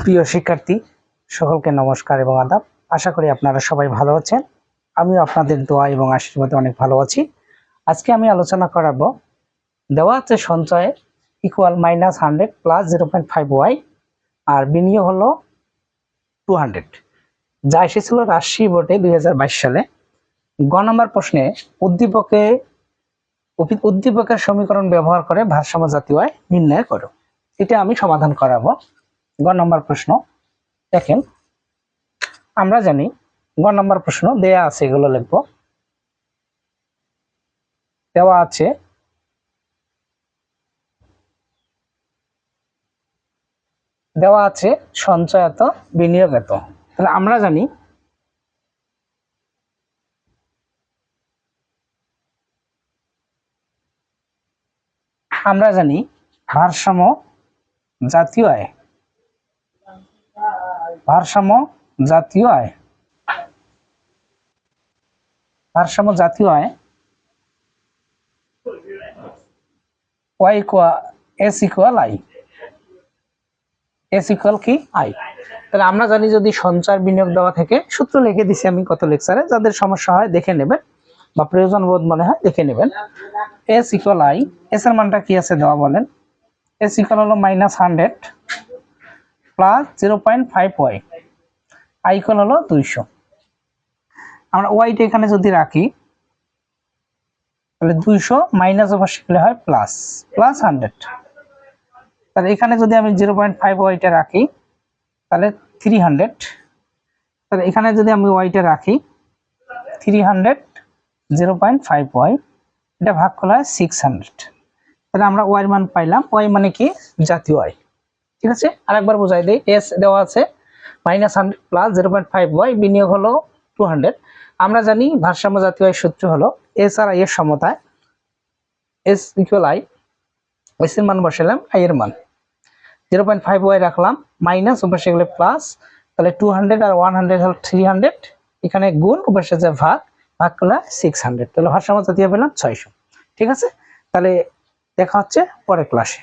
প্রিয় শিক্ষার্থী সকলকে নমস্কার এবং আদাব। আশা করি আপনারা সবাই ভালো আছেন। আমিও আপনাদের দোয়া এবং আশীর্বাদে অনেক ভালো আছি। আজকে আমি আলোচনা করাবো দেওয়া আছে সঞ্চয় ইকুয়াল -100 প্লাস 0.5y আর বিনিয়োগ হলো 200, যা এসেছিল রাজশাহী বোর্ডে 2022 সালে। গ নম্বর প্রশ্নে উদ্দীপকের সমীকরণ ব্যবহার করে ভারসাম্য জাতীয় আয় নির্ণয় করো। এটা আমি সমাধান করাবো। গ নম্বর প্রশ্ন দেখেন, আমরা জানি গ নম্বর প্রশ্ন দেয়া আছে, এগুলো লিখব। দেওয়া আছে সঞ্চয় এত, বিনিয়োগ এত। তাহলে আমরা জানি ভারসাম্য জাতীয় আয়, ভারসাম্য জাতীয় আয় y s equal i, s equal কি i। তাহলে আমরা জানি যদি সঞ্চয় বিনিয়োগ দেওয়া থেকে, সূত্র লিখে দিছি আমি কত লেকচারে, যাদের সমস্যা হয় দেখে নেবেন বা প্রয়োজন বোধ মনে হয় দেখে নেবেন। s ইকুয়াল i, s এর মানটা কি আছে দেওয়া বলেন। s ইকুয়াল হলো -100 প্লাস 0.5y, i ইকুয়াল হলো 200। আমরা ওয়াইটা এখানে যদি রাখি তাহলে 200 মাইনাস ওভার শিখলে হয় প্লাস 100। তাহলে এখানে যদি আমি 0.5 ওয়াইটা রাখি তাহলে 300। তাহলে এখানে যদি আমি ওয়াইটা রাখি 300 0.5 ওয়াই, এটা ভাগ করলে হয় 600। তাহলে আমরা ওয়াই মান পাইলাম। ওয়াই মানে কি জাতীয় আয়। ঠিক আছে, আরেকবার বোঝাই দেই। এস দেওয়া আছে -100 প্লাস 0.5 ওয়াই, বিনিয়োগ হলো 200। আমরা জানি ভারসাম্য জাতীয় আয়ের সূত্র হলো এস আর আই এর সমতায়, এস ইকুয়াল আই, এস এর মান বসালাম, আই এর মান 0.5 ওয়াই রাখলাম, মাইনাস উপর সেগুলো প্লাস, তাহলে 200 আর 100 হল 300, এখানে গুণ উপর সাথে ভাগ করলে 600। তাহলে ভারসাম্য জাতীয় পেলাম 600। ঠিক আছে, তাহলে দেখা হচ্ছে পরের ক্লাসে।